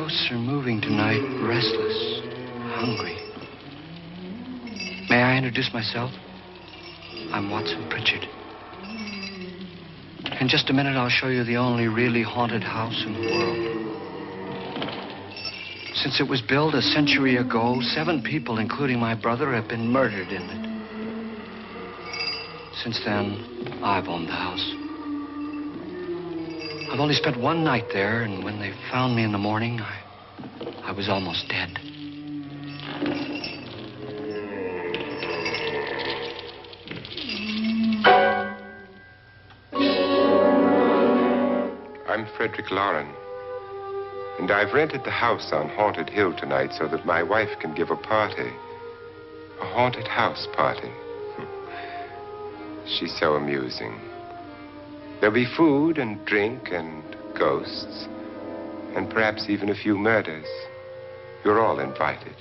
ghosts are moving tonight, restless, hungry. May I introduce myself? I'm Watson Pritchard. In just a minute, I'll show you the only really haunted house in the world. Since it was built a century ago, 7 people, including my brother, have been murdered in it. Since then, I've owned the house. I've only spent one night there, and when they found me in the morning, I was almost dead. I'm Frederick Loren, and I've rented the house on Haunted Hill tonight so that my wife can give a party. A haunted house party. She's so amusing. There'll be food and drink and ghosts, and perhaps even a few murders. You're all invited.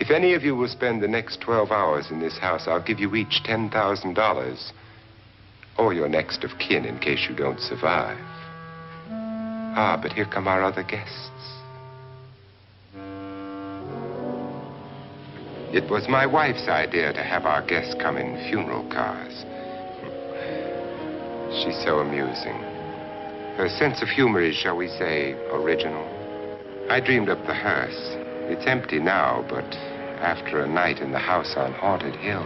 If any of you will spend the next 12 hours in this house, I'll give you each $10,000, or your next of kin in case you don't survive. Ah, but here come our other guests. It was my wife's idea to have our guests come in funeral cars. She's so amusing. Her sense of humor is, shall we say, original. I dreamed up the hearse. It's empty now, but after a night in the house on Haunted Hill,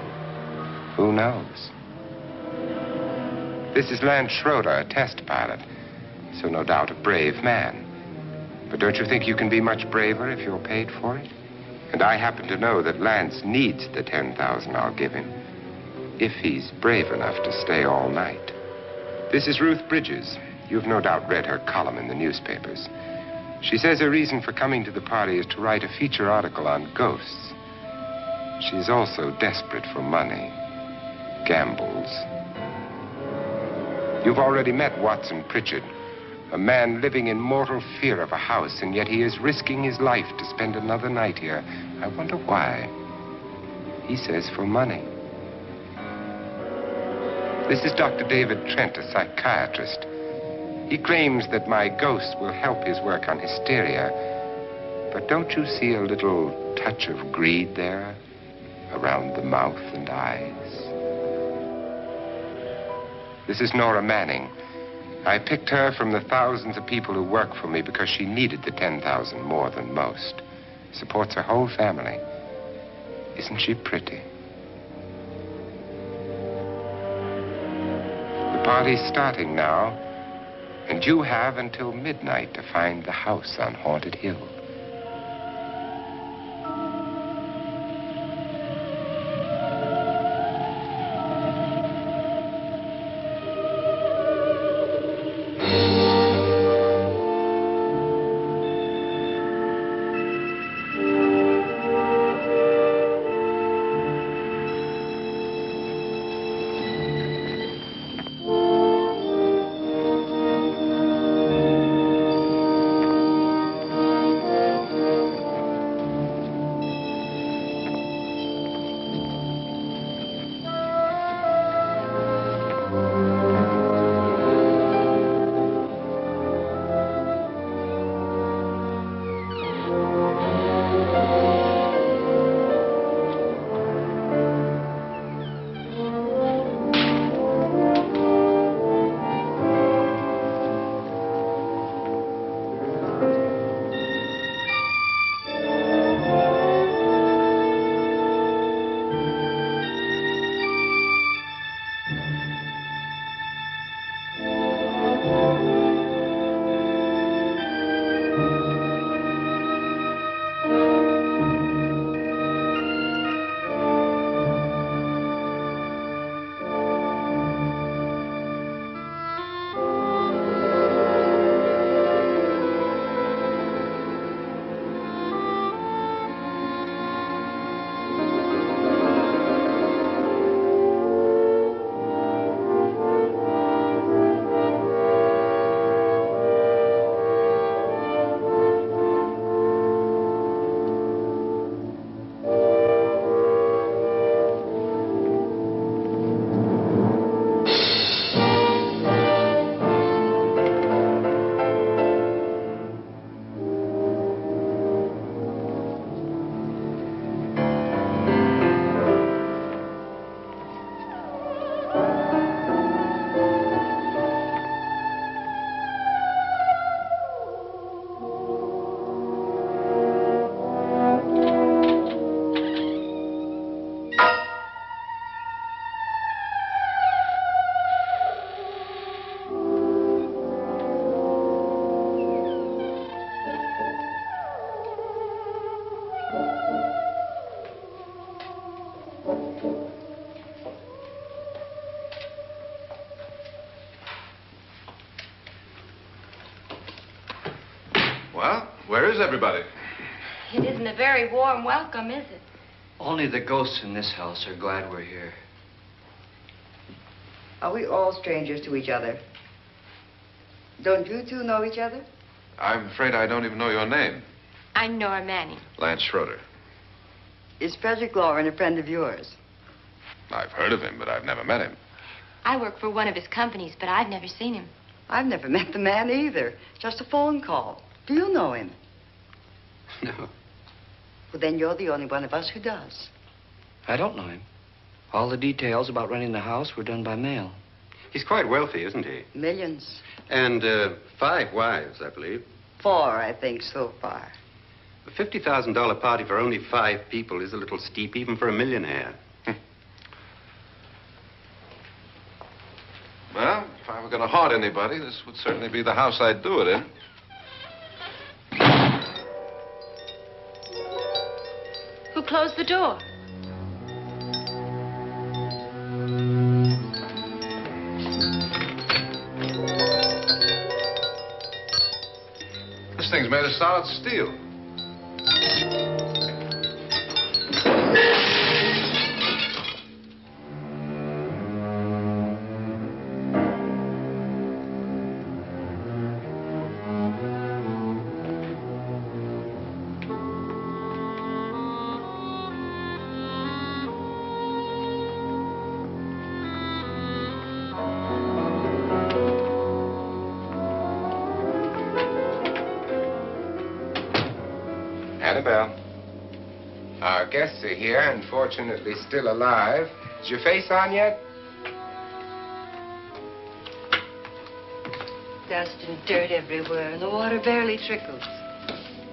who knows? This is Lance Schroeder, a test pilot, so no doubt a brave man. But don't you think you can be much braver if you're paid for it? And I happen to know that Lance needs the $10,000 I'll give him, if he's brave enough to stay all night. This is Ruth Bridges. You've no doubt read her column in the newspapers. She says her reason for coming to the party is to write a feature article on ghosts. She's also desperate for money, gambles. You've already met Watson Pritchard, a man living in mortal fear of a house, and yet he is risking his life to spend another night here. I wonder why. He says for money. This is Dr. David Trent, a psychiatrist. He claims that my ghost will help his work on hysteria. But don't you see a little touch of greed there around the mouth and eyes? This is Nora Manning. I picked her from the thousands of people who work for me because she needed the $10,000 more than most. Supports her whole family. Isn't she pretty? The party's starting now, and you have until midnight to find the house on Haunted Hill. everybody? It isn't a very warm welcome, is it? Only the ghosts in this house are glad we're here. Are we all strangers to each other? Don't you two know each other? I'm afraid I don't even know your name. I'm Nora Manning. Lance Schroeder. Is Frederick Loren a friend of yours? I've heard of him, but I've never met him. I work for one of his companies, but I've never seen him. I've never met the man either. Just a phone call. Do you know him? No. Well, then you're the only one of us who does. I don't know him. All the details about renting the house were done by mail. He's quite wealthy, isn't he? Millions. And 5 wives, I believe. 4, I think, so far. A $50,000 party for only 5 people is a little steep, even for a millionaire. Well, if I were going to haunt anybody, this would certainly be the house I'd do it in. Who closed the door? This thing's made of solid steel. Annabelle. Our guests are here, unfortunately still alive. Is your face on yet? Dust and dirt everywhere, and the water barely trickles.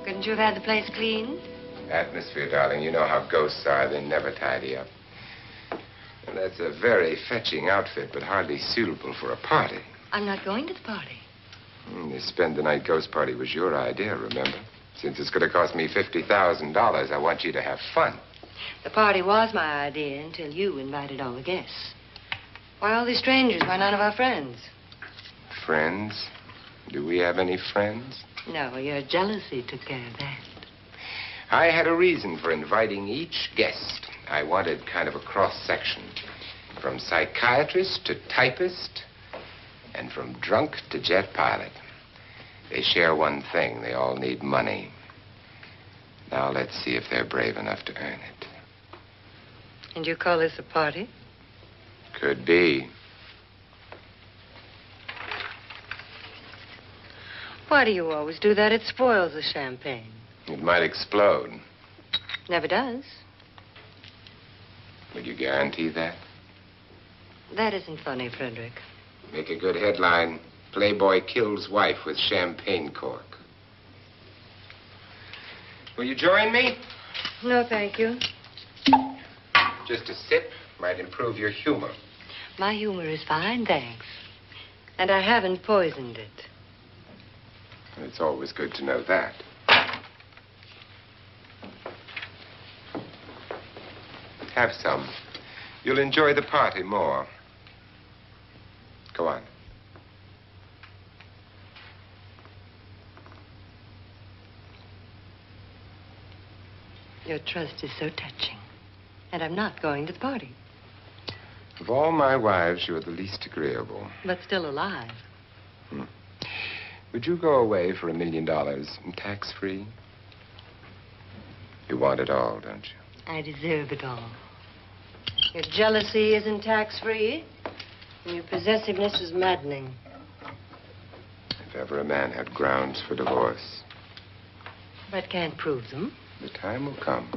Couldn't you have had the place cleaned? Atmosphere, darling. You know how ghosts are. They never tidy up. And that's a very fetching outfit, but hardly suitable for a party. I'm not going to the party. The spend-the-night ghost party was your idea, remember? Since it's going to cost me $50,000, I want you to have fun. The party was my idea until you invited all the guests. Why all these strangers? Why none of our friends? Friends? Do we have any friends? No, your jealousy took care of that. I had a reason for inviting each guest. I wanted kind of a cross-section. From psychiatrist to typist, and from drunk to jet pilot. They share one thing. They all need money. Now let's see if they're brave enough to earn it. And you call this a party? Could be. Why do you always do that? It spoils the champagne. It might explode. Never does. Would you guarantee that? That isn't funny, Frederick. Make a good headline. Playboy kills wife with champagne cork. Will you join me? No, thank you. Just a sip might improve your humor. My humor is fine, thanks. And I haven't poisoned it. It's always good to know that. Have some. You'll enjoy the party more. Go on. Your trust is so touching. And I'm not going to the party. Of all my wives, you're the least agreeable. But still alive. Would you go away for $1 million and tax-free? You want it all, don't you? I deserve it all. Your jealousy isn't tax-free. And your possessiveness is maddening. If ever a man had grounds for divorce. But can't prove them. The time will come.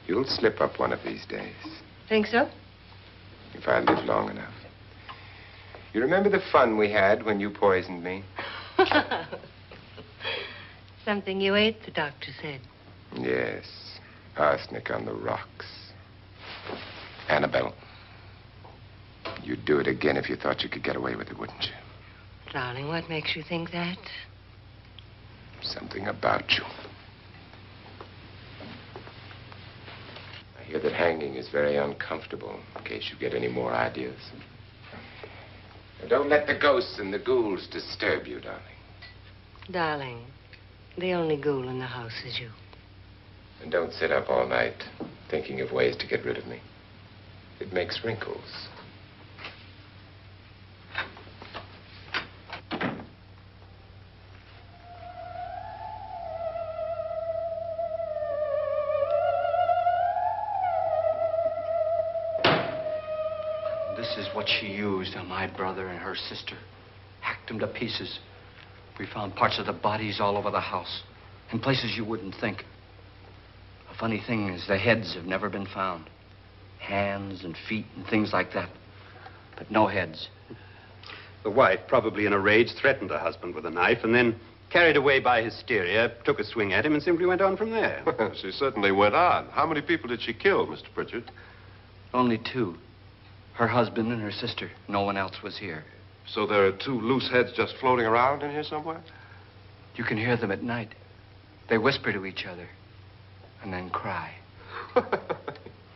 You'll slip up one of these days. Think so? If I live long enough. You remember the fun we had when you poisoned me? Something you ate, the doctor said. Yes. Arsenic on the rocks. Annabelle, you'd do it again if you thought you could get away with it, wouldn't you? Darling, what makes you think that? Something about you. I hear that hanging is very uncomfortable, in case you get any more ideas. Now, don't let the ghosts and the ghouls disturb you, darling. Darling, The only ghoul in the house is you. And don't sit up all night thinking of ways to get rid of me. It makes wrinkles. This is what she used on my brother and her sister. Hacked them to pieces. We found parts of the bodies all over the house, in places you wouldn't think. The funny thing is the heads have never been found. Hands and feet and things like that. But no heads. The wife, probably in a rage, threatened her husband with a knife and then, carried away by hysteria, took a swing at him and simply went on from there. She certainly went on. How many people did she kill, Mr. Pritchard? Only two. Her husband and her sister. No one else was here. So there are two loose heads just floating around in here somewhere? You can hear them at night. They whisper to each other and then cry.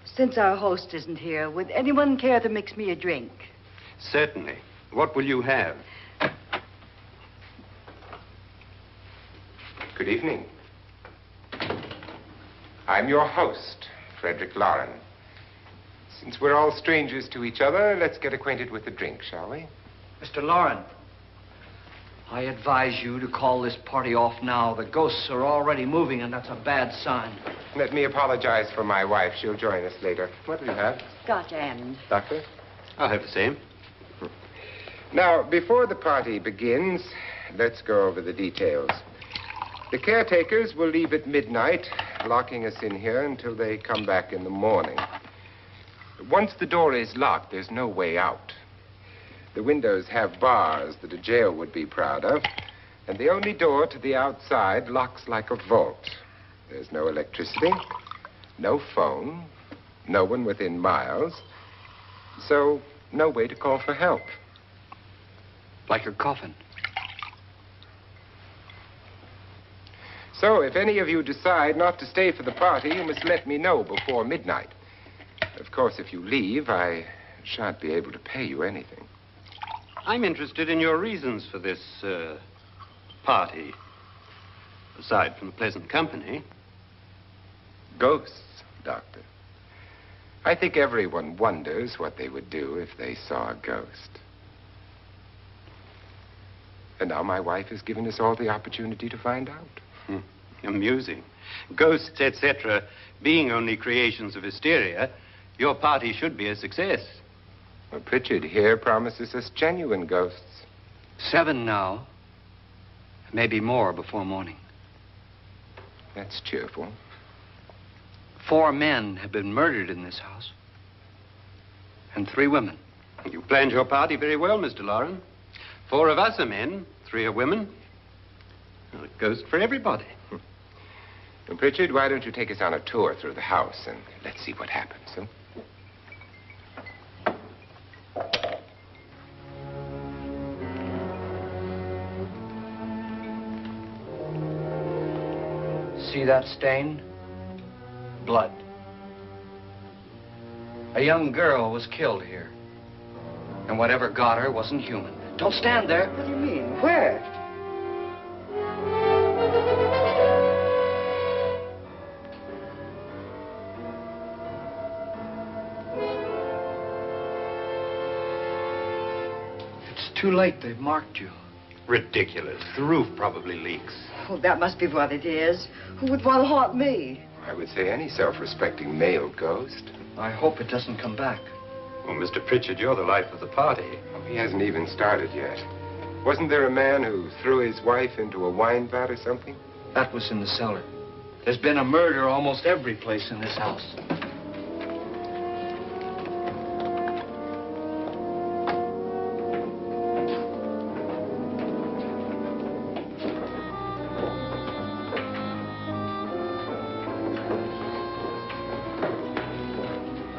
Since our host isn't here, would anyone care to mix me a drink? Certainly. What will you have? Good evening. I'm your host, Frederick Loren. Since we're all strangers to each other, let's get acquainted with a drink, shall we? Mr. Loren, I advise you to call this party off now. The ghosts are already moving, and that's a bad sign. Let me apologize for my wife. She'll join us later. What will you have? Scotch and. Doctor? I'll have the same. Now, before the party begins, let's go over the details. The caretakers will leave at midnight, locking us in here until they come back in the morning. Once the door is locked, there's no way out. The windows have bars that a jail would be proud of, and the only door to the outside locks like a vault. There's no electricity, no phone, no one within miles, so no way to call for help. Like a coffin. So if any of you decide not to stay for the party, you must let me know before midnight. Of course, if you leave, I shan't be able to pay you anything. I'm interested in your reasons for this, party. Aside from the pleasant company. Ghosts, Doctor. I think everyone wonders what they would do if they saw a ghost. And now my wife has given us all the opportunity to find out. Amusing. Ghosts, etc., being only creations of hysteria, your party should be a success. Well, Pritchard here promises us genuine ghosts. 7 now. Maybe more before morning. That's cheerful. 4 men have been murdered in this house. And 3 women. You planned your party very well, Mr. Loren. 4 of us are men, 3 are women. Well, a ghost for everybody. Well, Pritchard, why don't you take us on a tour through the house and let's see what happens, huh? See that stain? Blood. A young girl was killed here. And whatever got her wasn't human. Don't stand there. What do you mean? Where? It's too late. They've marked you. Ridiculous. The roof probably leaks. Oh, that must be what it is. Who would want to haunt me? I would say any self-respecting male ghost. I hope it doesn't come back. Well, Mr. Pritchard, you're the life of the party. Oh, he hasn't even started yet. Wasn't there a man who threw his wife into a wine vat or something? That was in the cellar. There's been a murder almost every place in this house.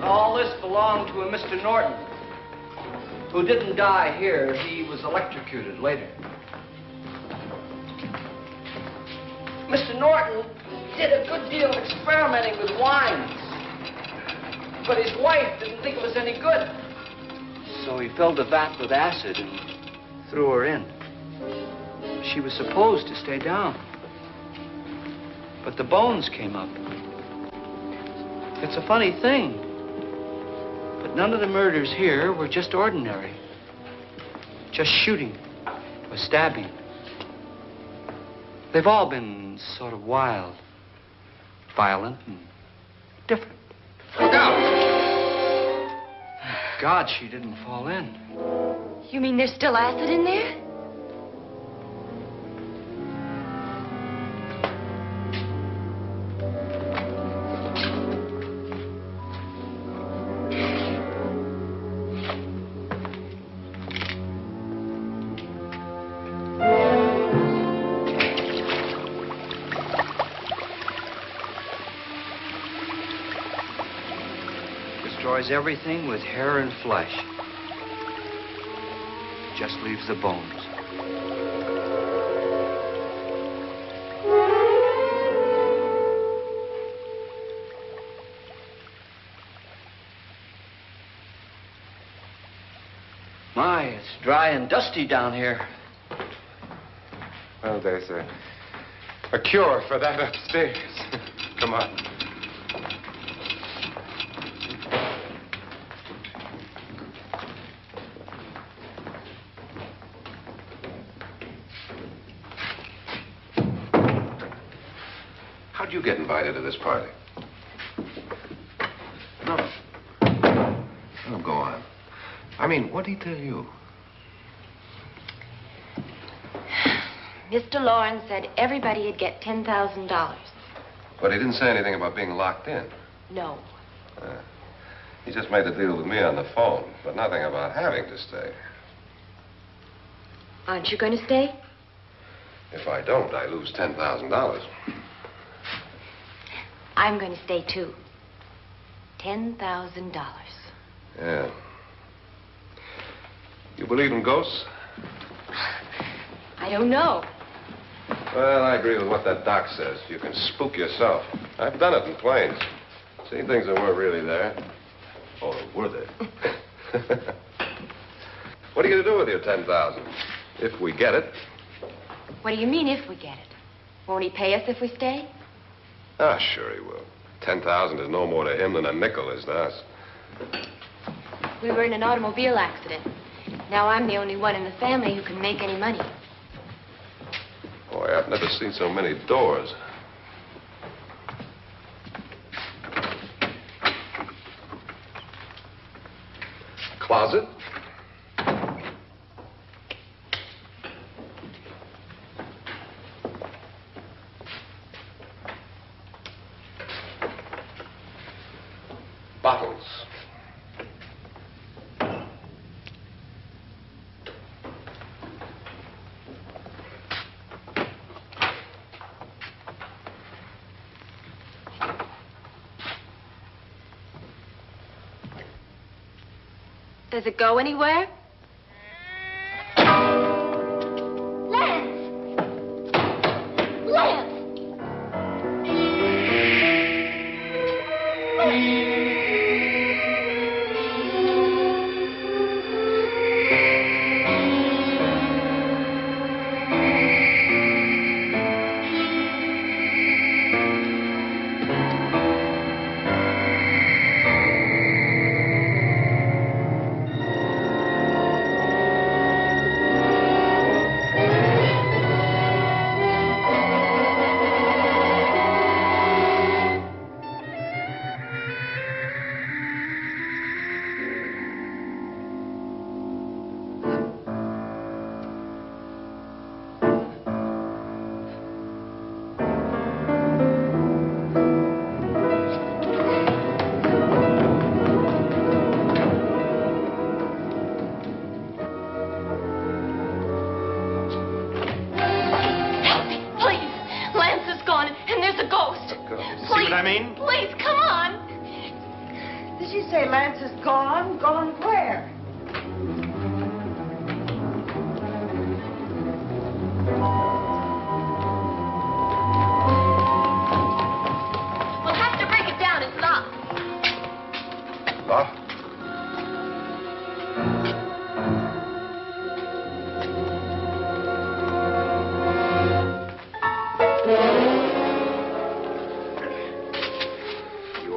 All this belonged to a Mr. Norton, who didn't die here. He was electrocuted later. Mr. Norton did a good deal of experimenting with wines, but his wife didn't think it was any good. So he filled the vat with acid and threw her in. She was supposed to stay down. But the bones came up. It's a funny thing. But none of the murders here were just ordinary. Just shooting or stabbing. They've all been sort of wild, violent, and different. Look out! God, she didn't fall in. You mean there's still acid in there? Destroys everything with hair and flesh. Just leaves the bones. My, it's dry and dusty down here. Well, there's a cure for that upstairs. Come on. How'd you get invited to this party? No. Oh, go on. I mean, what'd he tell you? Mr. Loren said everybody'd get $10,000. But he didn't say anything about being locked in. No. He just made the deal with me on the phone, but nothing about having to stay. Aren't you going to stay? If I don't, I lose $10,000. I'm going to stay, too. $10,000. Yeah. You believe in ghosts? I don't know. Well, I agree with what that doc says. You can spook yourself. I've done it in planes. Seen things that weren't really there. Or were they? What are you going to do with your $10,000? If we get it. What do you mean, if we get it? Won't he pay us if we stay? Ah, sure he will. 10,000 is no more to him than a nickel is to us. We were in an automobile accident. Now I'm the only one in the family who can make any money. Boy, I've never seen so many doors. Closet? Bottles. Does it go anywhere? Lance! Lance! Please, come on. Did she say Lance is gone? Gone where? We'll have to break it down. It's locked. Locked?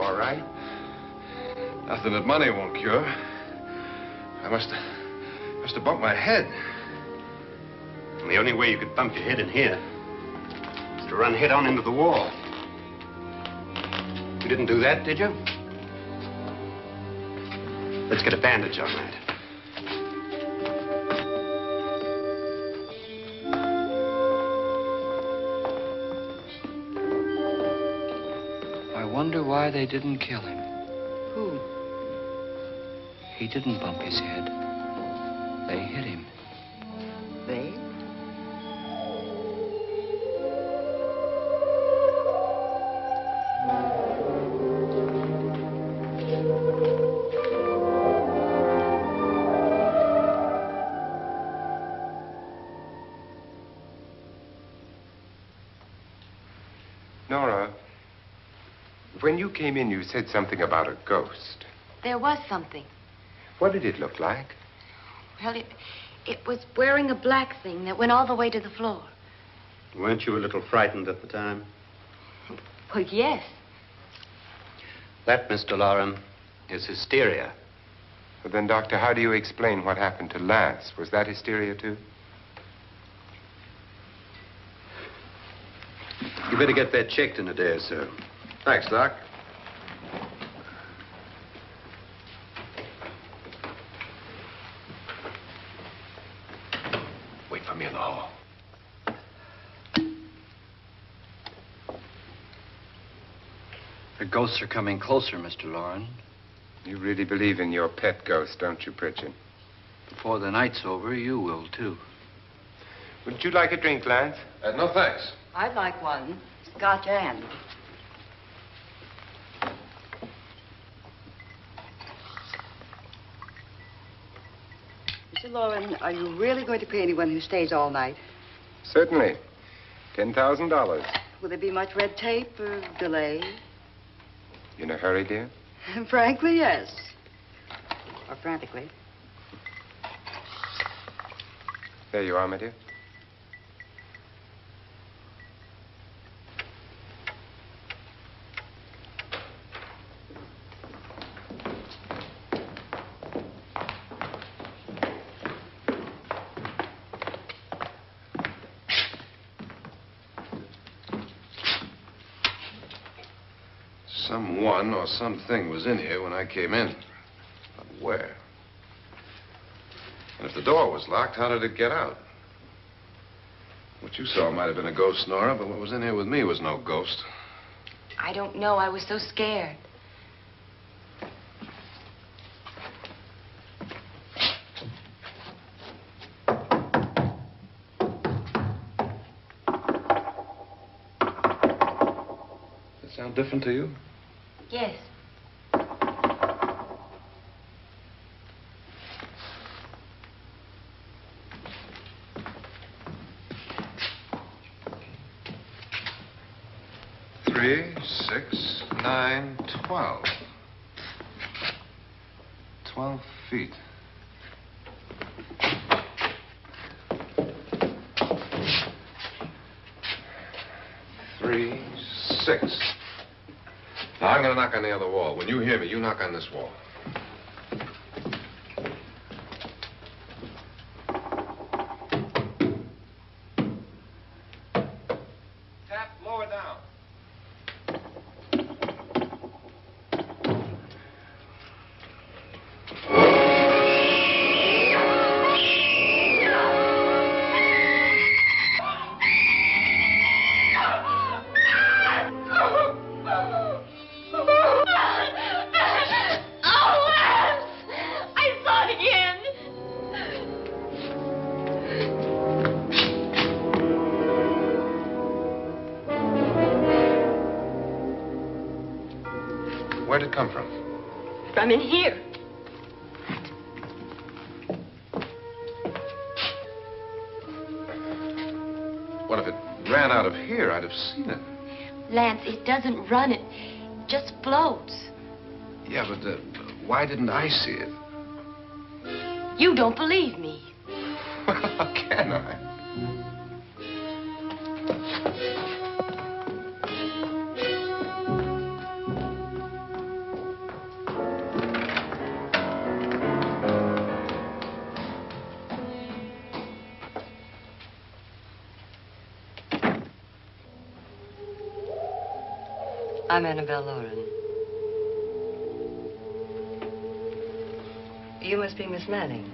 all right? Nothing that money won't cure. I must have bumped my head. And the only way you could bump your head in here is to run head on into the wall. You didn't do that, did you? Let's get a bandage on that. I wonder why they didn't kill him. Who? He didn't bump his head. They hit him. They? Nora, when you came in, you said something about a ghost. There was something. What did it look like? Well, it was wearing a black thing that went all the way to the floor. Weren't you a little frightened at the time? Well, yes. That, Mr. Loren, is hysteria. Well, then, Doctor, how do you explain what happened to Lance? Was that hysteria, too? You better get that checked in a day or so. Thanks, Doc. Wait for me in the hall. The ghosts are coming closer, Mr. Loren. You really believe in your pet ghost, don't you, Pritchard? Before the night's over, you will, too. Would you like a drink, Lance? No, thanks. I'd like one. Scotch and. Mr. Loren, are you really going to pay anyone who stays all night? Certainly. $10,000. Will there be much red tape or delay? You in a hurry, dear? Frankly, yes. Or frantically. There you are, my dear. Someone or something was in here when I came in. But where? And if the door was locked, how did it get out? What you saw might have been a ghost, Nora, but what was in here with me was no ghost. I don't know. I was so scared. Does it sound different to you? Yes. Three, 6, 9, 12. 12 feet. Three, 6. Now, I'm going to knock on the other wall. When you hear me, you knock on this wall. Tap lower down. Where'd it come from? From in here. What if it ran out of here? I'd have seen it. Lance, it doesn't run. It just floats. Yeah, but why didn't I see it? You don't believe me. Well, how can I? I'm Annabelle Loren. You must be Miss Manning.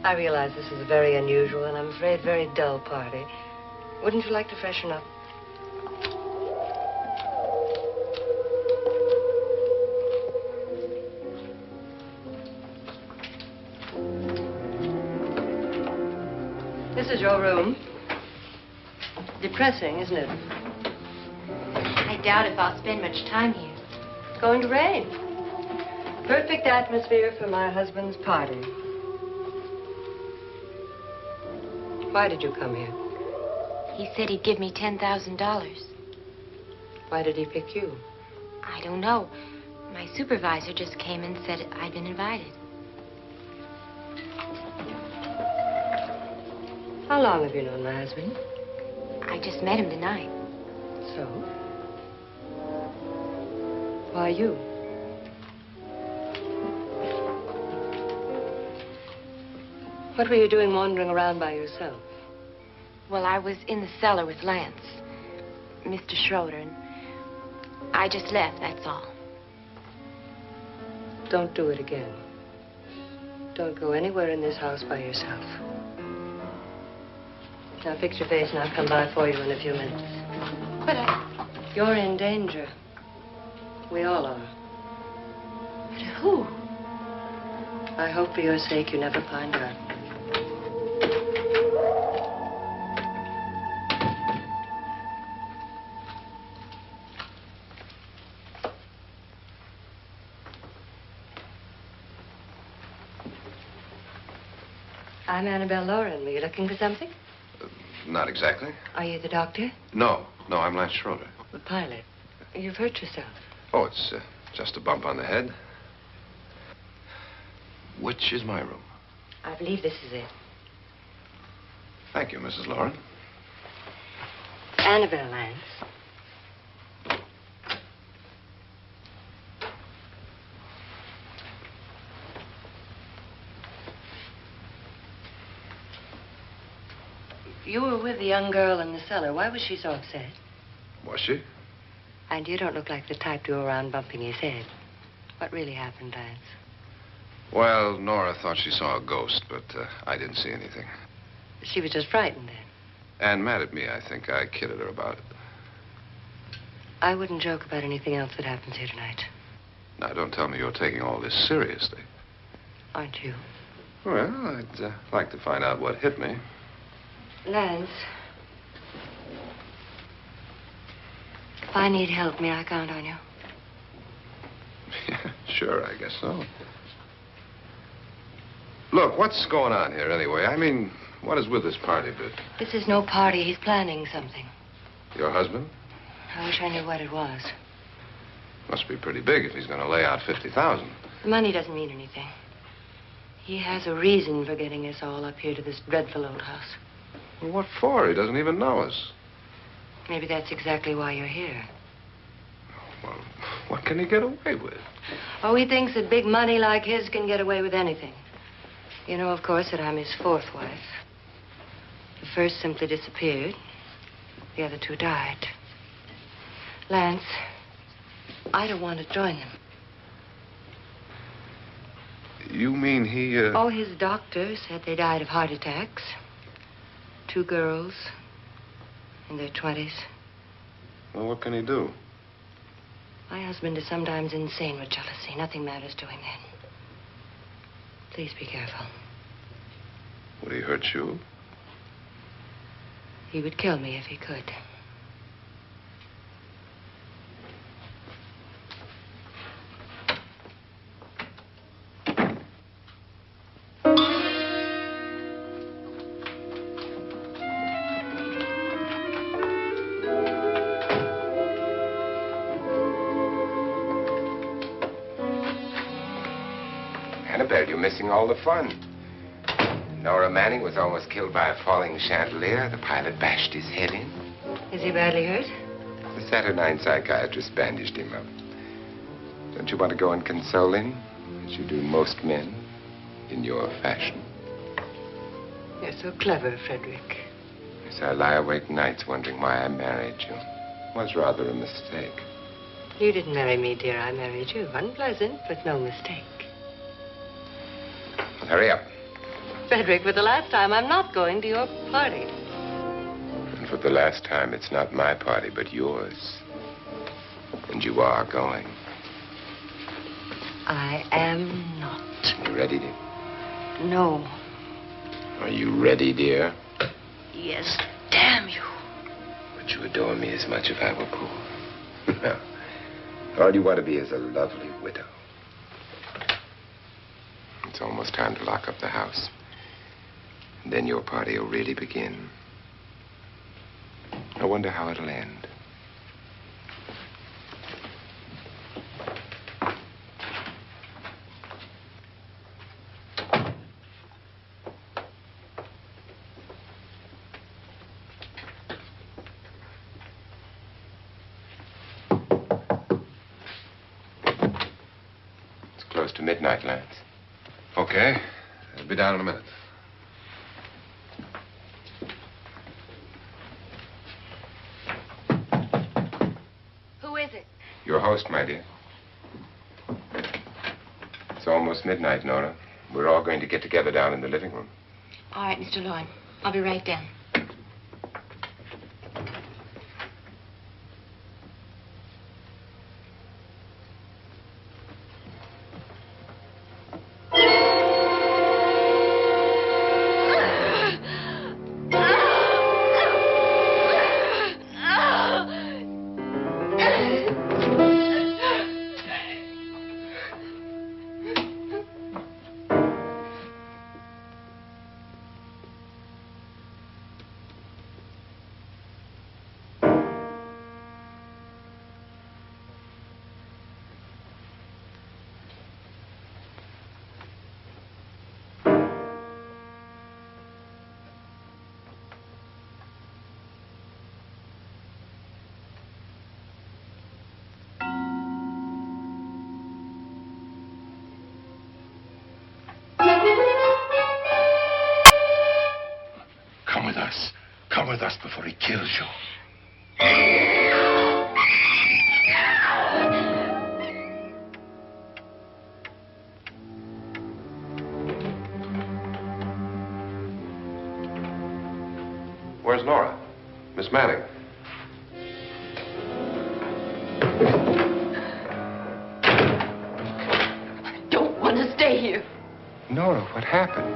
I realize this is a very unusual and I'm afraid very dull party. Wouldn't you like to freshen up? This is your room. Depressing, isn't it? I doubt if I'll spend much time here. It's going to rain. Perfect atmosphere for my husband's party. Why did you come here? He said he'd give me $10,000. Why did he pick you? I don't know. My supervisor just came and said I'd been invited. How long have you known my husband? I just met him tonight. So? Why you? What were you doing wandering around by yourself? Well, I was in the cellar with Lance, Mr. Schroeder, and I just left, that's all. Don't do it again. Don't go anywhere in this house by yourself. Now fix your face and I'll come by for you in a few minutes. But I... You're in danger. We all are. But who? I hope for your sake you never find out. I'm Annabelle Loren. Were you looking for something? Not exactly. Are you the doctor? No, I'm Lance Schroeder. The pilot. You've hurt yourself. Oh, it's just a bump on the head. Which is my room? I believe this is it. Thank you, Mrs. Loren. Annabelle, Lance. You were with the young girl in the cellar. Why was she so upset? Was she? And you don't look like the type to go around bumping his head. What really happened, Lance? Well, Nora thought she saw a ghost, but I didn't see anything. She was just frightened then. And mad at me, I think. I kidded her about it. I wouldn't joke about anything else that happens here tonight. Now, don't tell me you're taking all this seriously. Aren't you? Well, I'd like to find out what hit me. Lance. If I need help, may I count on you? Yeah, sure, I guess so. Look, what's going on here anyway? I mean, what is with this party bit? This is no party. He's planning something. Your husband? I wish I knew what it was. Must be pretty big if he's going to lay out 50,000. The money doesn't mean anything. He has a reason for getting us all up here to this dreadful old house. Well, what for? He doesn't even know us. Maybe that's exactly why you're here. Well, what can he get away with? Oh, he thinks that big money like his can get away with anything. You know, of course, that I'm his fourth wife. The first simply disappeared. The other two died. Lance, I don't want to join them. You mean he, Oh, his doctor said they died of heart attacks. 2 girls in their 20s. Well, what can he do? My husband is sometimes insane with jealousy. Nothing matters to him then. Please be careful. Would he hurt you? He would kill me if he could. Annabelle, you're missing all the fun. Nora Manning was almost killed by a falling chandelier. The pilot bashed his head in. Is he badly hurt? The Saturnine psychiatrist bandaged him up. Don't you want to go and console him, as you do most men, in your fashion? You're so clever, Frederick. Yes, I lie awake nights wondering why I married you. It was rather a mistake. You didn't marry me, dear. I married you. Unpleasant, but no mistake. Hurry up. Frederick, for the last time, I'm not going to your party. And for the last time, it's not my party, but yours. And you are going. I am not. You ready, dear? No. Are you ready, dear? Yes, damn you. Would you adore me as much if I were poor? No. All you want to be is a lovely widow. It's almost time to lock up the house. And then your party will really begin. I wonder how it'll end. It's close to midnight, Lance. Okay. I'll be down in a minute. Who is it? Your host, my dear. It's almost midnight, Nora. We're all going to get together down in the living room. All right, Mr. Loren. I'll be right down. Come with us before he kills you. Where's Nora? Miss Manning. I don't want to stay here. Nora, what happened?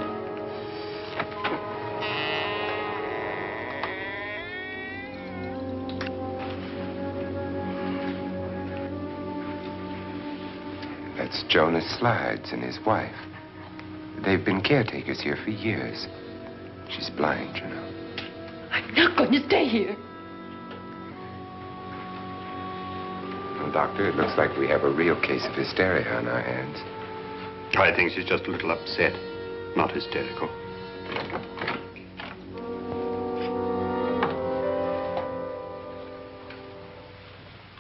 That's Jonas Slides and his wife. They've been caretakers here for years. She's blind, you know. I'm not going to stay here. Well, Doctor, it looks like we have a real case of hysteria on our hands. I think she's just a little upset, not hysterical.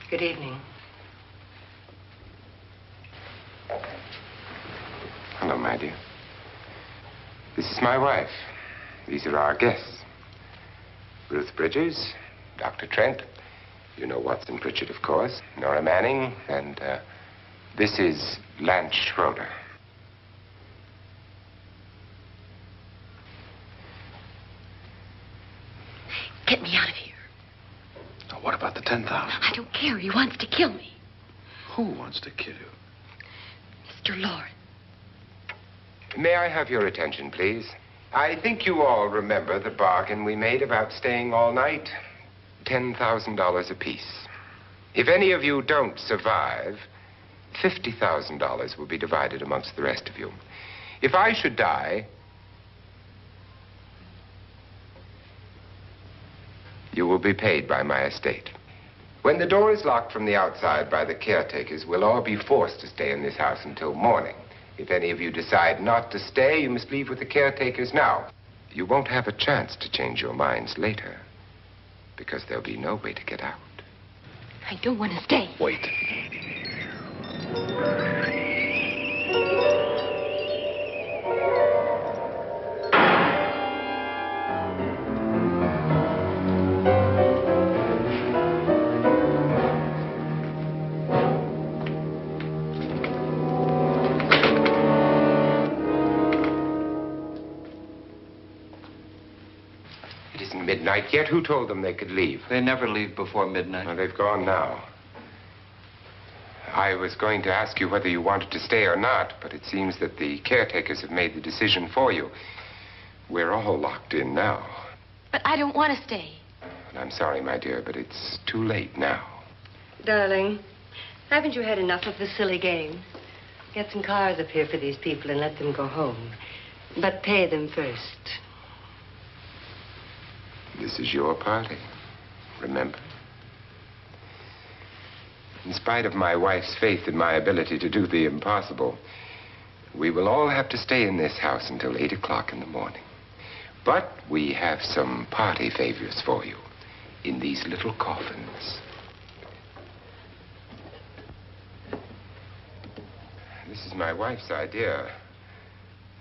Good evening. Hello, my dear. This is my wife. These are our guests. Ruth Bridgers, Dr. Trent. You know Watson Pritchard, of course. Nora Manning, and this is Lance Schroeder. Get me out of here. Now, what about the 10,000? I don't care. He wants to kill me. Who wants to kill you? Mr. Loren. May I have your attention, please? I think you all remember the bargain we made about staying all night. $10,000 apiece. If any of you don't survive, $50,000 will be divided amongst the rest of you. If I should die, you will be paid by my estate. When the door is locked from the outside by the caretakers, we'll all be forced to stay in this house until morning. If any of you decide not to stay, you must leave with the caretakers now. You won't have a chance to change your minds later, because there'll be no way to get out. I don't want to stay. Wait. midnight yet. Who told them they could leave? They never leave before midnight. Well, they've gone now. I was going to ask you whether you wanted to stay or not, but it seems that the caretakers have made the decision for you. We're all locked in now. But I don't want to stay. And I'm sorry, my dear, but it's too late now. Darling, haven't you had enough of the silly game? Get some cars up here for these people and let them go home. But pay them first. This is your party, remember? In spite of my wife's faith in my ability to do the impossible, we will all have to stay in this house until 8 o'clock in the morning. But we have some party favors for you in these little coffins. This is my wife's idea.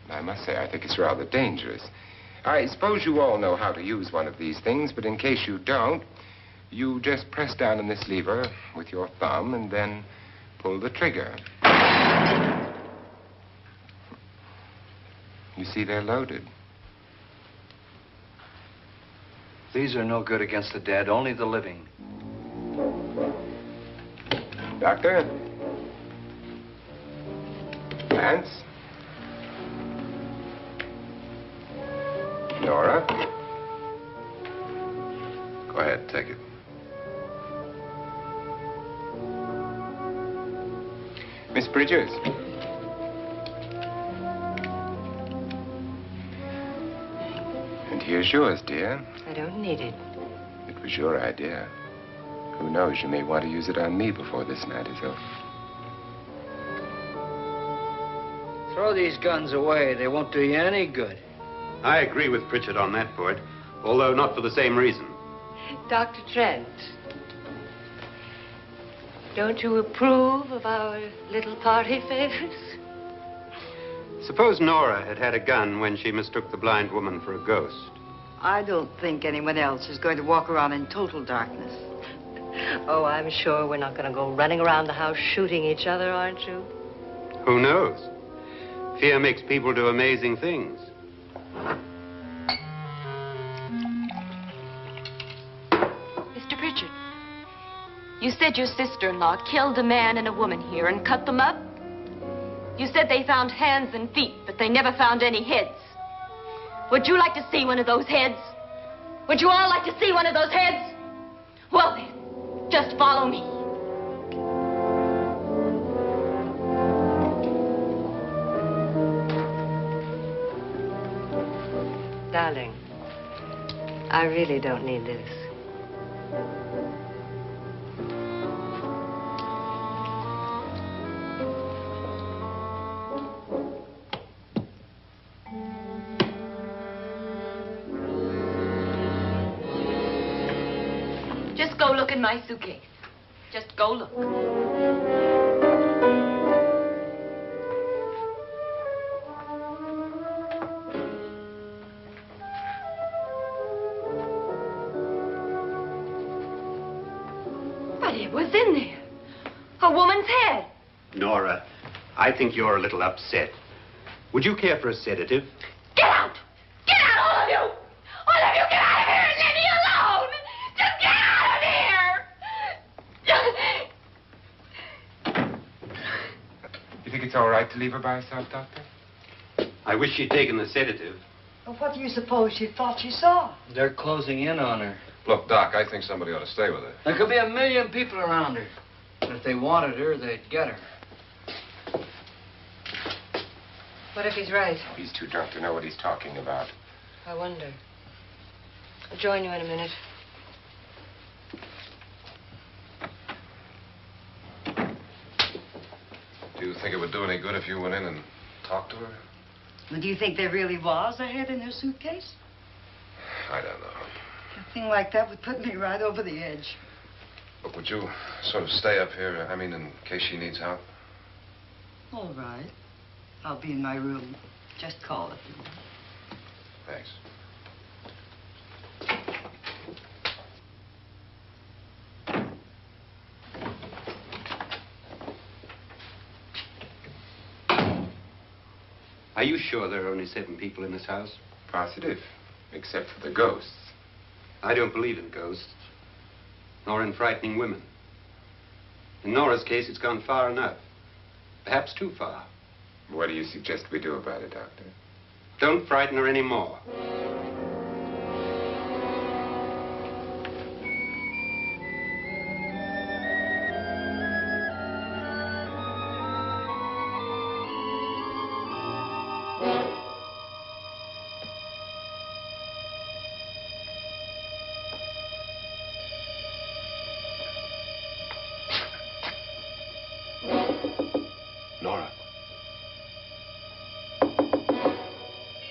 I must say, I think it's rather dangerous. I suppose you all know how to use one of these things, but in case you don't, you just press down on this lever with your thumb and then pull the trigger. You see, they're loaded. These are no good against the dead, only the living. Doctor? Lance? Nora? Go ahead, take it. Miss Bridges? And here's yours, dear. I don't need it. It was your idea. Who knows, you may want to use it on me before this night is over. Throw these guns away. They won't do you any good. I agree with Pritchard on that point, although not for the same reason. Dr. Trent, don't you approve of our little party favors? Suppose Nora had had a gun when she mistook the blind woman for a ghost. I don't think anyone else is going to walk around in total darkness. Oh, I'm sure we're not going to go running around the house shooting each other, aren't you? Who knows? Fear makes people do amazing things. Mr. Pritchard, you said your sister-in-law killed a man and a woman here and cut them up? You said they found hands and feet, but they never found any heads. Would you like to see one of those heads? Would you all like to see one of those heads? Well then, just follow me. Darling, I really don't need this. Just go look in my suitcase. Just go look. But it was in there. A woman's head. Nora, I think you're a little upset. Would you care for a sedative? Get out! Get out, all of you! All of you, get out of here and leave me alone! Just get out of here! You think it's all right to leave her by herself, Doctor? I wish she'd taken the sedative. Well, what do you suppose she thought she saw? They're closing in on her. Look, Doc, I think somebody ought to stay with her. There could be 1 million people around her. But if they wanted her, they'd get her. What if he's right? He's too drunk to know what he's talking about. I wonder. I'll join you in a minute. Do you think it would do any good if you went in and talked to her? Well, do you think there really was a head in her suitcase? I don't know. A thing like that would put me right over the edge. Look, would you sort of stay up here, I mean, in case she needs help? All right. I'll be in my room. Just call if you want. Thanks. Are you sure there are only 7 people in this house? Positive, except for the ghosts. I don't believe in ghosts, nor in frightening women. In Nora's case, it's gone far enough. Perhaps too far. What do you suggest we do about it, Doctor? Don't frighten her anymore. Nora?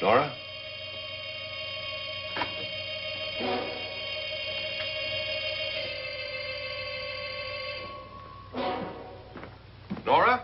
Nora? Nora?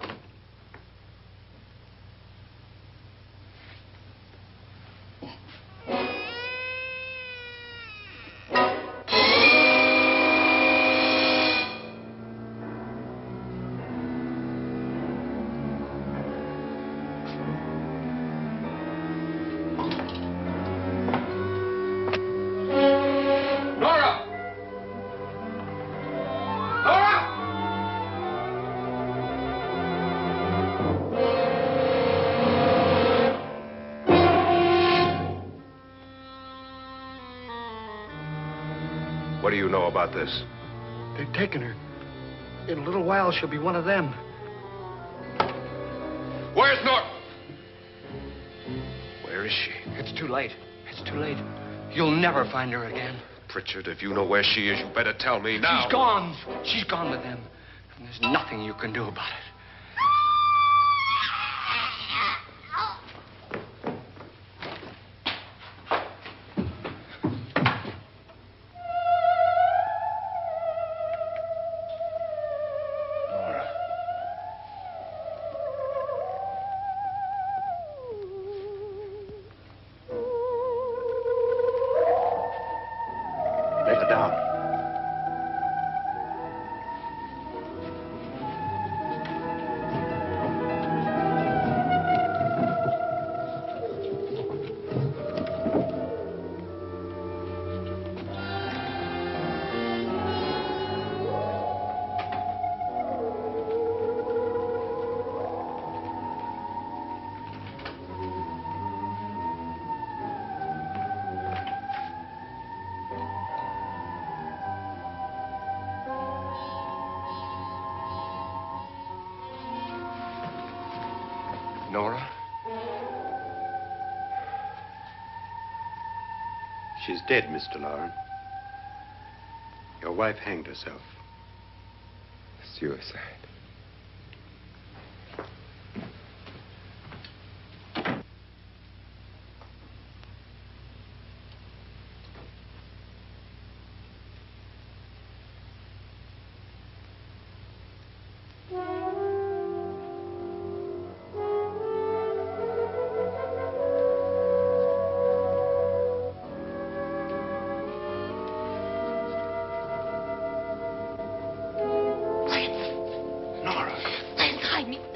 What do you know about this? They've taken her. In a little while, she'll be one of them. Where's Nora? Where is she? It's too late. It's too late. You'll never find her again. Pritchard, if you know where she is, you better tell me now. She's gone. She's gone with them. And there's nothing you can do about it. Lay her down. Nora? She's dead, Mr. Loren. Your wife hanged herself. Suicide.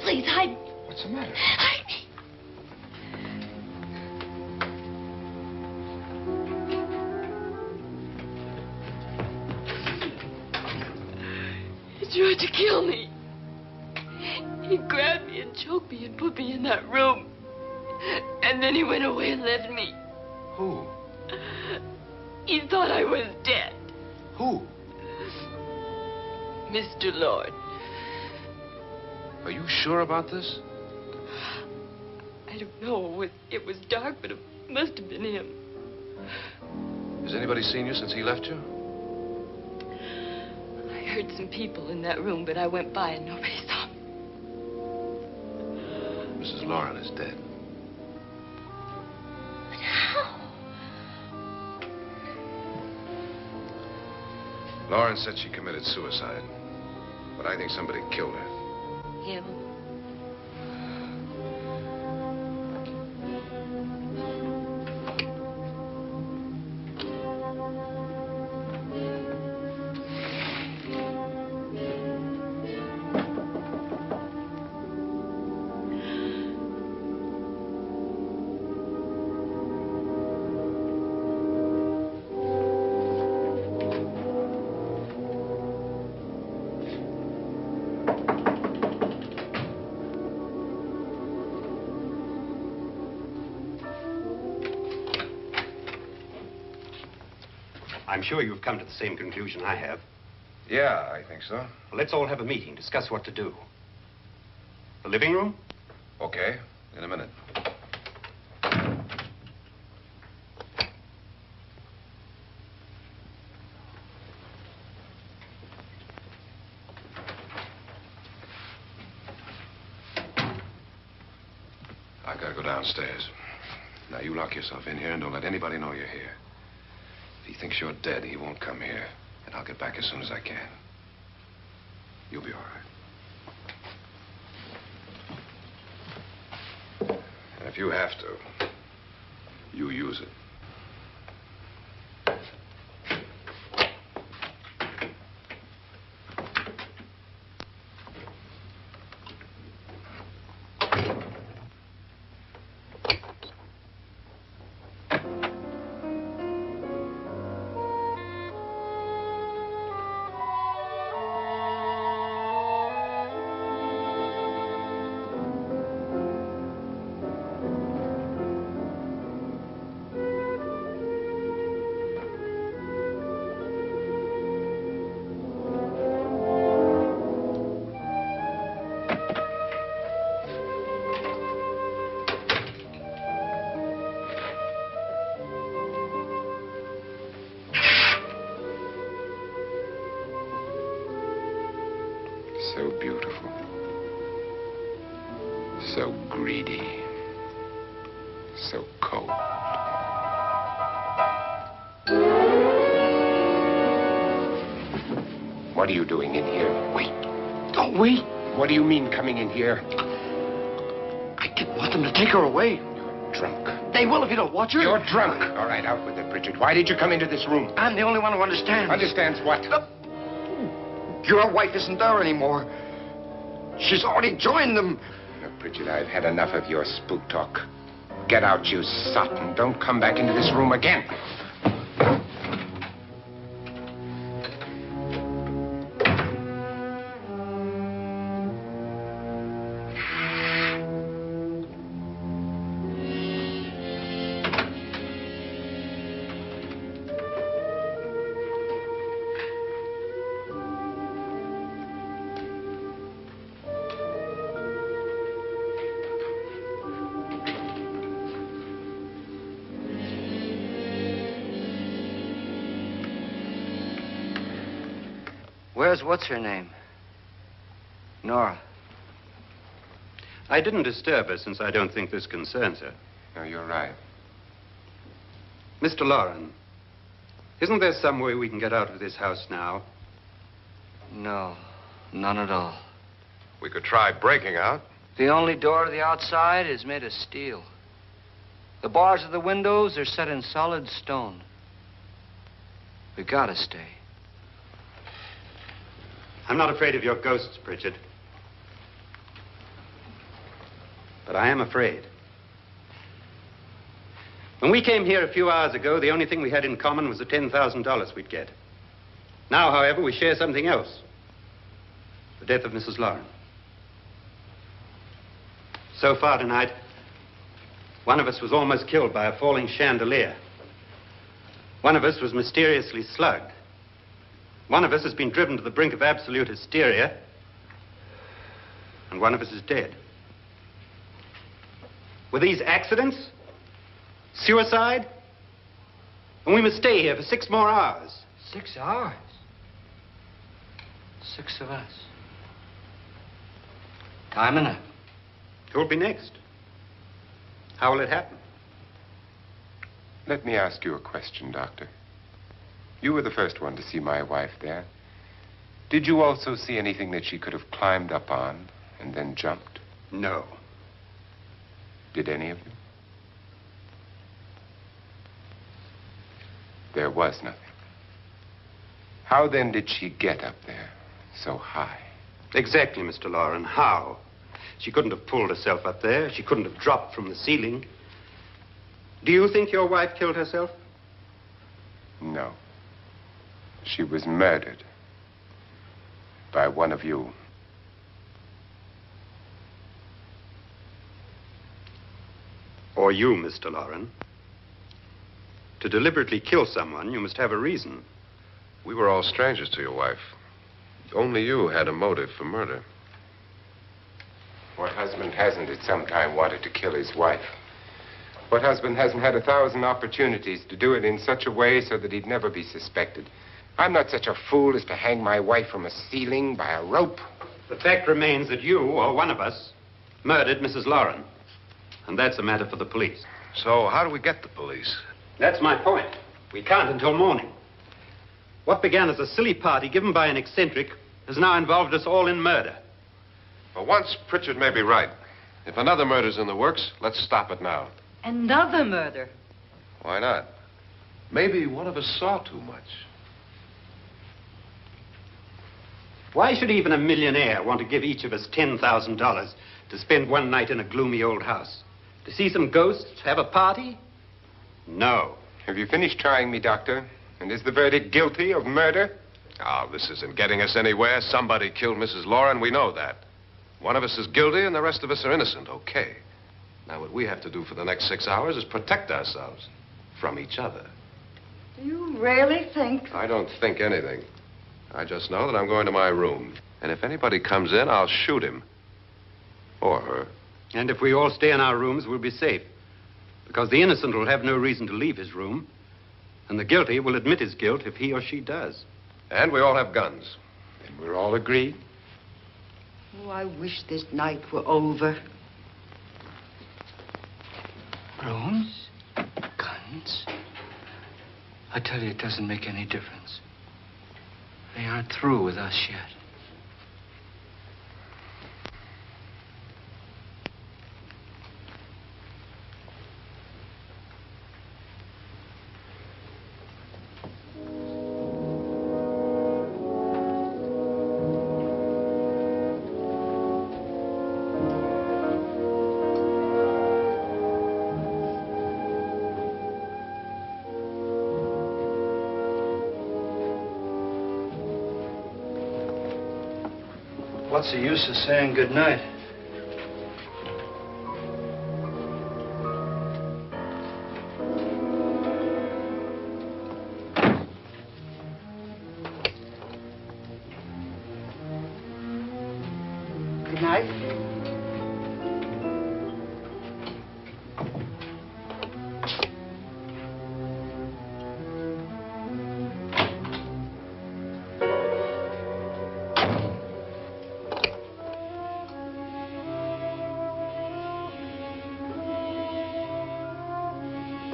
Please, hide me. What's the matter? Hide me. He tried to kill me. He grabbed me and choked me and put me in that room. And then he went away and left me. Who? He thought I was dead. Who? Mr. Lord. Are you sure about this? I don't know. It was dark, but it must have been him. Has anybody seen you since he left you? I heard some people in that room, but I went by and nobody saw me. Mrs. Loren is dead. But how? Loren said she committed suicide, but I think somebody killed her. Him? I'm sure you've come to the same conclusion I have. Yeah, I think so. Well, let's all have a meeting, discuss what to do. The living room? Okay, in a minute. I gotta go downstairs. Now, you lock yourself in here and don't let anybody know you're here. If he thinks you're dead, he won't come here. And I'll get back as soon as I can. You'll be all right. And if you have to, you use it. So beautiful. So greedy. So cold. What are you doing in here? Wait. Don't wait. What do you mean coming in here? I didn't want them to take her away. You're drunk. They will if you don't watch her. You're drunk. All right, out with it, Bridget. Why did you come into this room? I'm the only one who understands. Understands what? Your wife isn't there anymore. She's already joined them. Look, Bridget, I've had enough of your spook talk. Get out, you sot, and don't come back into this room again. Where's what's-her-name? Nora. I didn't disturb her since I don't think this concerns her. No, you're right. Mr. Loren, isn't there some way we can get out of this house now? No, none at all. We could try breaking out. The only door to the outside is made of steel. The bars of the windows are set in solid stone. We gotta stay. I'm not afraid of your ghosts, Bridget. But I am afraid. When we came here a few hours ago, the only thing we had in common was the $10,000 we'd get. Now, however, we share something else. The death of Mrs. Loren. So far tonight, one of us was almost killed by a falling chandelier. One of us was mysteriously slugged. One of us has been driven to the brink of absolute hysteria, and one of us is dead. Were these accidents? Suicide? And we must stay here for 6 more hours. 6 hours? 6 of us. Time enough. Who'll be next? How will it happen? Let me ask you a question, Doctor. You were the first one to see my wife there. Did you also see anything that she could have climbed up on and then jumped? No. Did any of you? There was nothing. How then did she get up there so high? Exactly, Mr. Loren. How? She couldn't have pulled herself up there. She couldn't have dropped from the ceiling. Do you think your wife killed herself? No. She was murdered by one of you. Or you, Mr. Loren. To deliberately kill someone, you must have a reason. We were all strangers to your wife. Only you had a motive for murder. What husband hasn't at some time wanted to kill his wife? What husband hasn't had 1,000 opportunities to do it in such a way so that he'd never be suspected? I'm not such a fool as to hang my wife from a ceiling by a rope. The fact remains that you, or one of us, murdered Mrs. Loren. And that's a matter for the police. So how do we get the police? That's my point. We can't until morning. What began as a silly party given by an eccentric has now involved us all in murder. For once, Pritchard may be right. If another murder's in the works, let's stop it now. Another murder? Why not? Maybe one of us saw too much. Why should even a millionaire want to give each of us $10,000 to spend one night in a gloomy old house? To see some ghosts, have a party? No. Have you finished trying me, Doctor? And is the verdict guilty of murder? Oh, this isn't getting us anywhere. Somebody killed Mrs. Loren. We know that. One of us is guilty and the rest of us are innocent. Okay. Now, what we have to do for the next 6 hours is protect ourselves from each other. Do you really think? I don't think anything. I just know that I'm going to my room. And if anybody comes in, I'll shoot him. Or her. And if we all stay in our rooms, we'll be safe. Because the innocent will have no reason to leave his room. And the guilty will admit his guilt if he or she does. And we all have guns. And we're all agreed? Oh, I wish this night were over. Rooms? Guns? I tell you, it doesn't make any difference. They aren't through with us yet. What's the use of saying good night? Good night.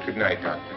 Good night, Doctor.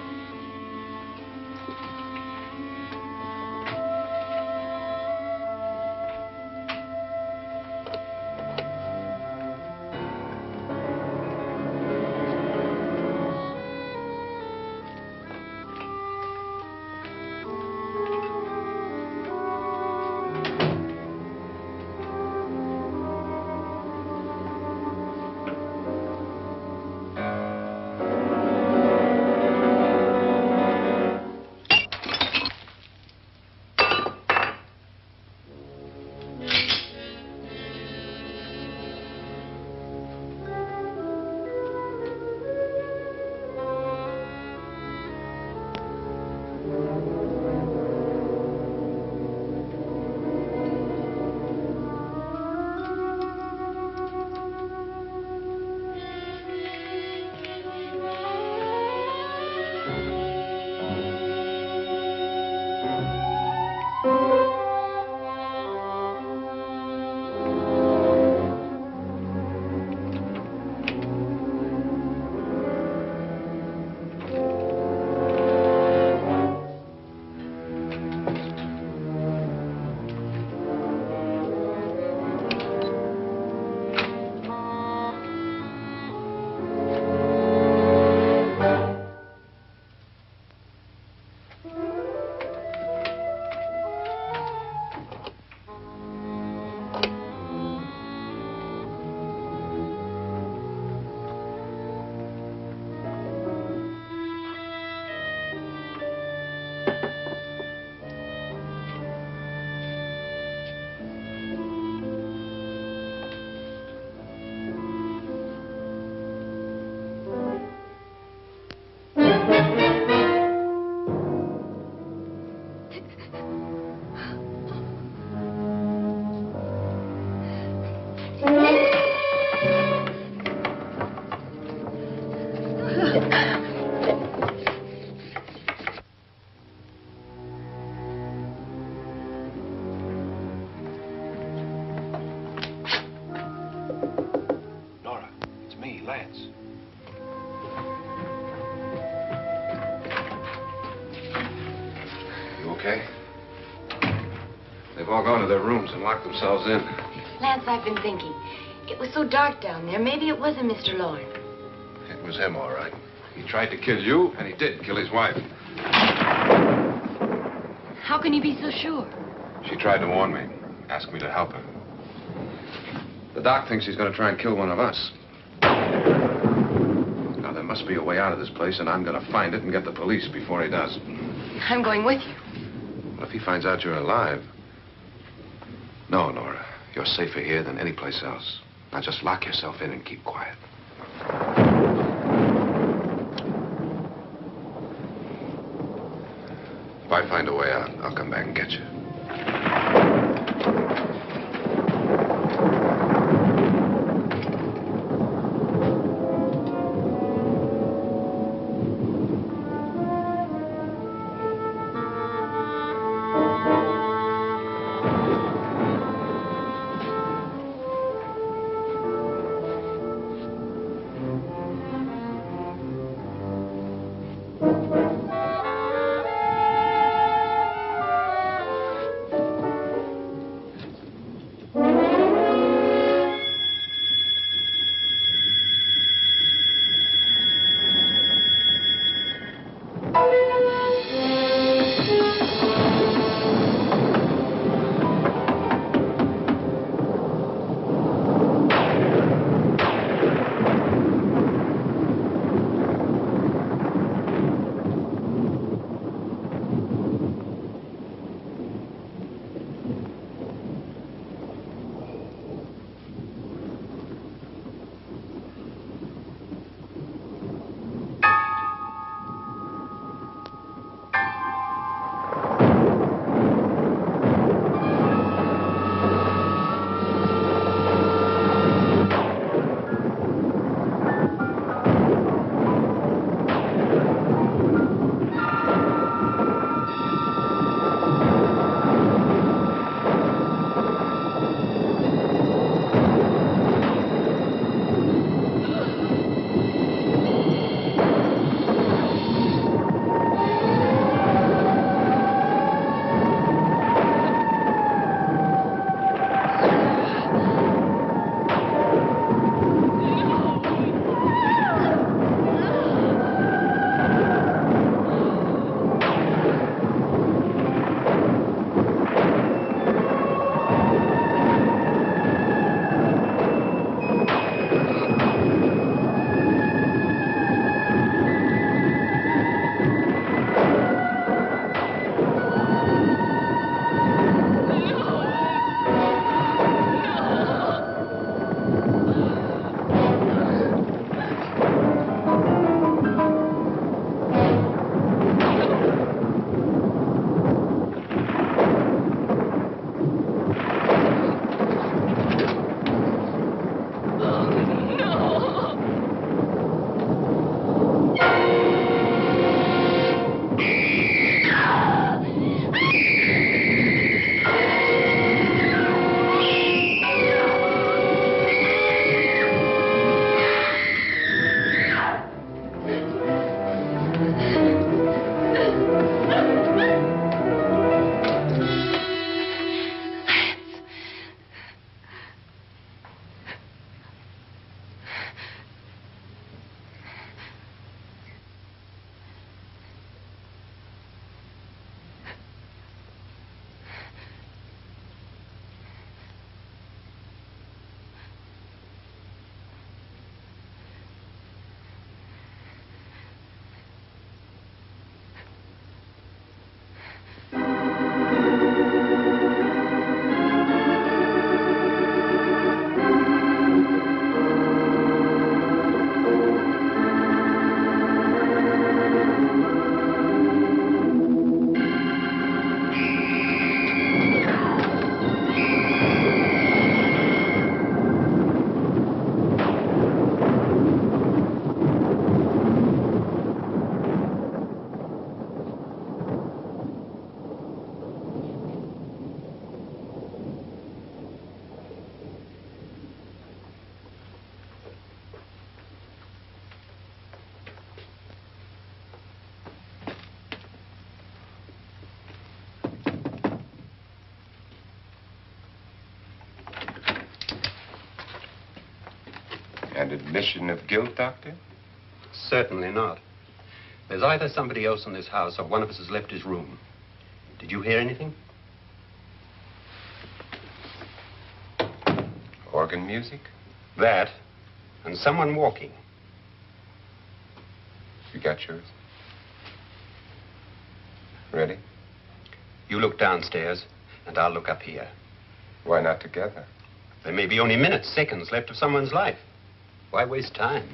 Lance. You okay? They've all gone to their rooms and locked themselves in. Lance, I've been thinking. It was so dark down there. Maybe it wasn't Mr. Loren. It was him, all right. He tried to kill you, and he did kill his wife. How can you be so sure? She tried to warn me, asked me to help her. The doc thinks he's going to try and kill one of us. Now, there must be a way out of this place, and I'm going to find it and get the police before he does. I'm going with you. Well, if he finds out you're alive... No, Nora. You're safer here than any place else. Now, just lock yourself in and keep quiet. If I find a way out, I'll come back and get you. An admission of guilt, Doctor? Certainly not. There's either somebody else in this house or one of us has left his room. Did you hear anything? Organ music? That, and someone walking. You got yours? Ready? You look downstairs, and I'll look up here. Why not together? There may be only minutes, seconds left of someone's life. Why waste time?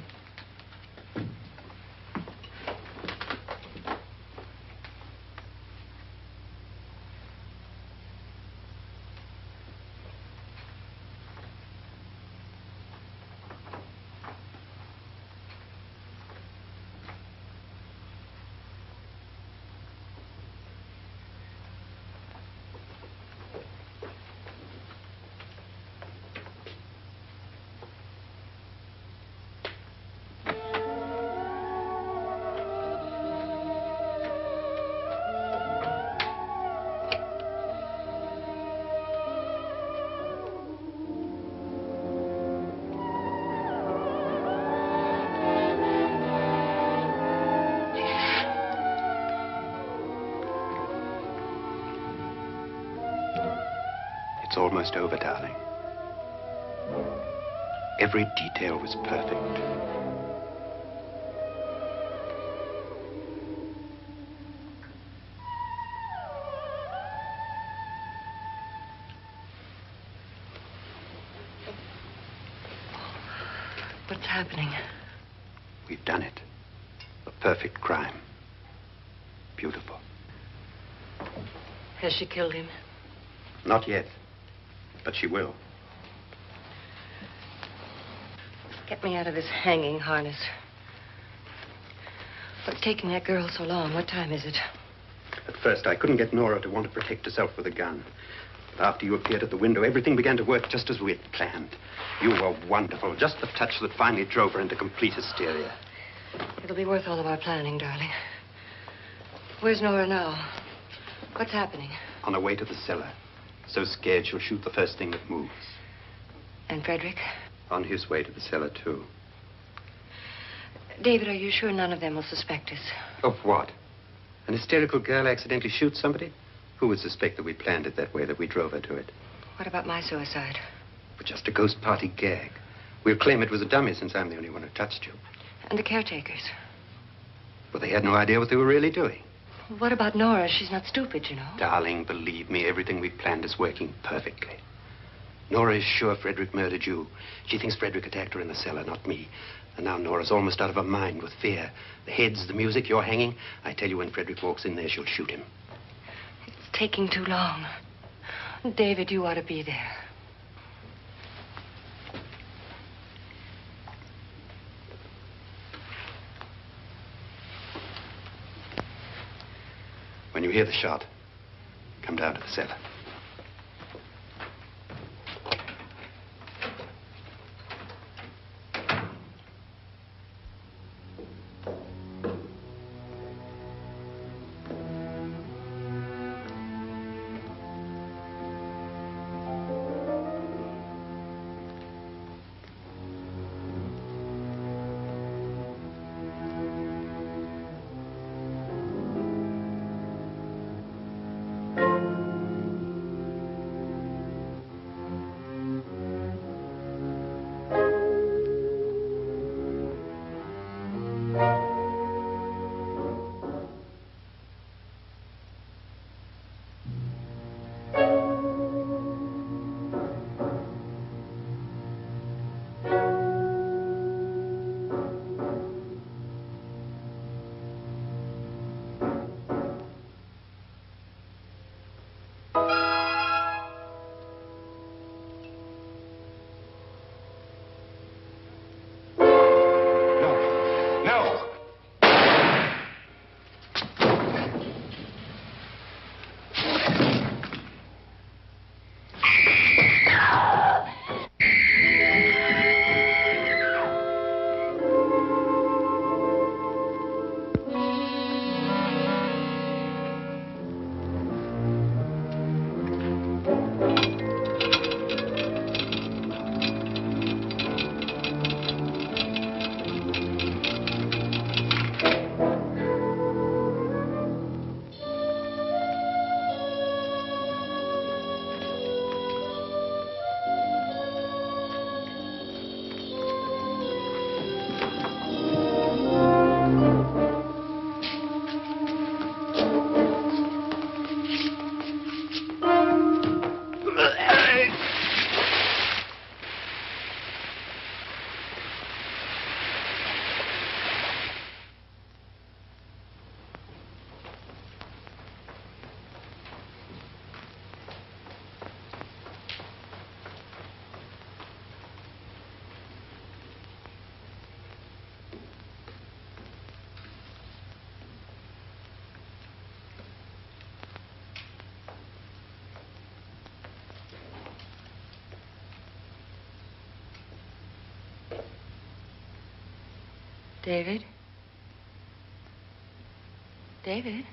It's almost over, darling. Every detail was perfect. What's happening? We've done it. A perfect crime. Beautiful. Has she killed him? Not yet, but she will. Get me out of this hanging harness. What's taking that girl so long? What time is it? At first, I couldn't get Nora to want to protect herself with a gun. But after you appeared at the window, everything began to work just as we had planned. You were wonderful. Just the touch that finally drove her into complete hysteria. It'll be worth all of our planning, darling. Where's Nora now? What's happening? On her way to the cellar. So scared she'll shoot the first thing that moves. And Frederick? On his way to the cellar, too. David, are you sure none of them will suspect us? Of what? An hysterical girl accidentally shoots somebody? Who would suspect that we planned it that way, that we drove her to it? What about my suicide? But just a ghost party gag. We'll claim it was a dummy since I'm the only one who touched you. And the caretakers? But they had no idea what they were really doing. What about Nora? She's not stupid, you know. Darling, believe me, everything we planned is working perfectly. Nora is sure Frederick murdered you. She thinks Frederick attacked her in the cellar, not me. And now Nora's almost out of her mind with fear. The heads, the music, you're hanging. I tell you, when Frederick walks in there, she'll shoot him. It's taking too long. David, you ought to be there. When you hear the shot, come down to the cellar. David? David?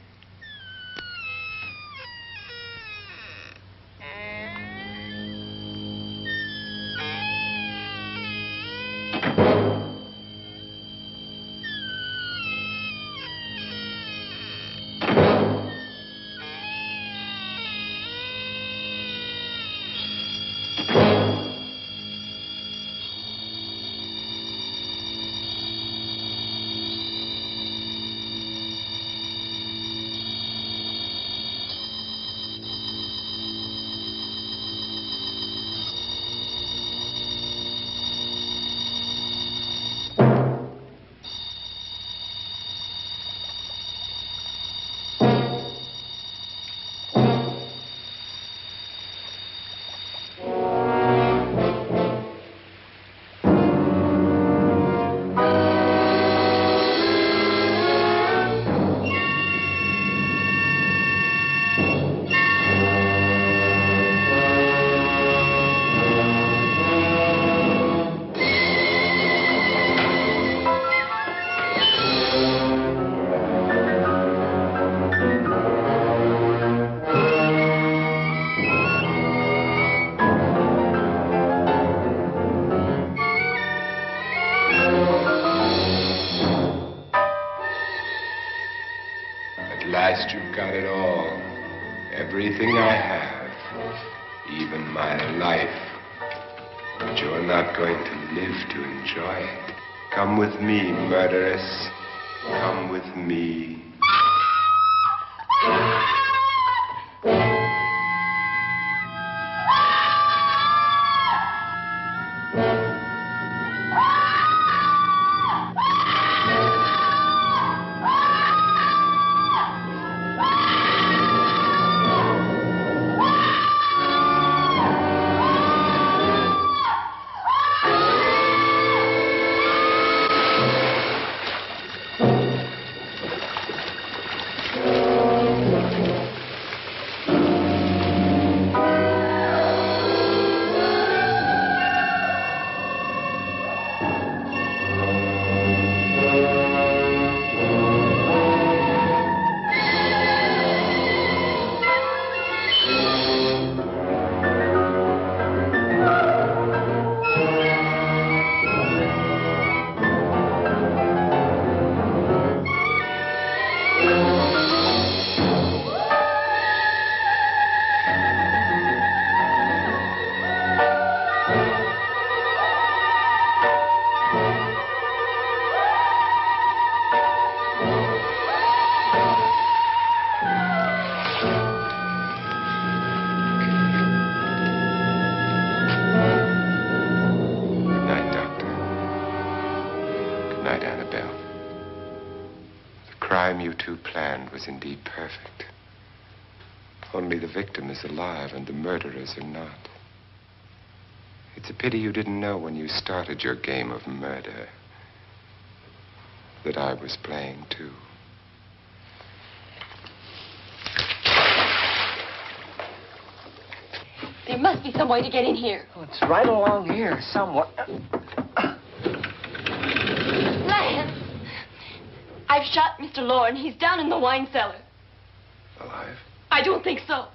You've got it all. Everything I have. Even my life. But you're not going to live to enjoy it. Come with me, murderess. Come with me. Annabelle. The crime you two planned was indeed perfect. Only the victim is alive and the murderers are not. It's a pity you didn't know when you started your game of murder that I was playing too. There must be some way to get in here. Oh, it's right along here somewhere. Lance! I've shot Mr. Loren. He's down in the wine cellar. Alive? I don't think so.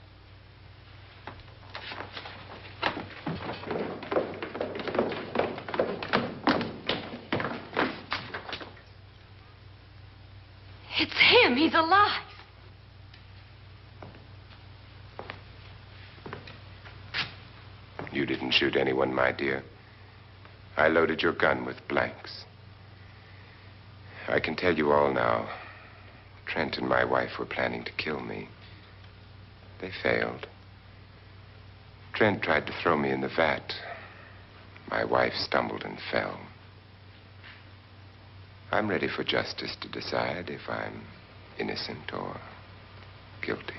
It's him. He's alive. You didn't shoot anyone, my dear. I loaded your gun with blanks. I can tell you all now. Trent and my wife were planning to kill me. They failed. Trent tried to throw me in the vat. My wife stumbled and fell. I'm ready for justice to decide if I'm innocent or guilty.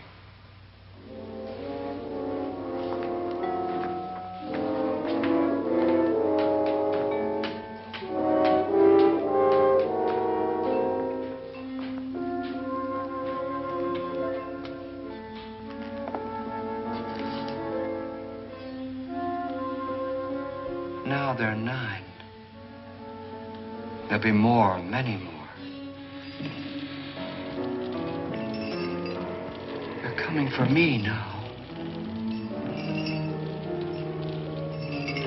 Now they're 9. There'll be more, many more. They're coming for me now.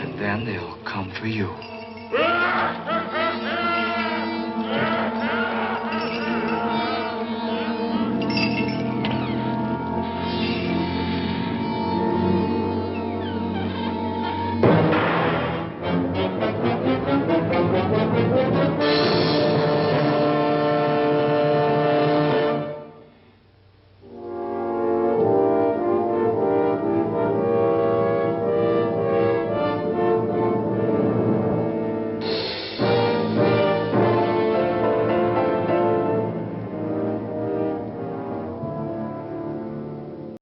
And then they'll come for you.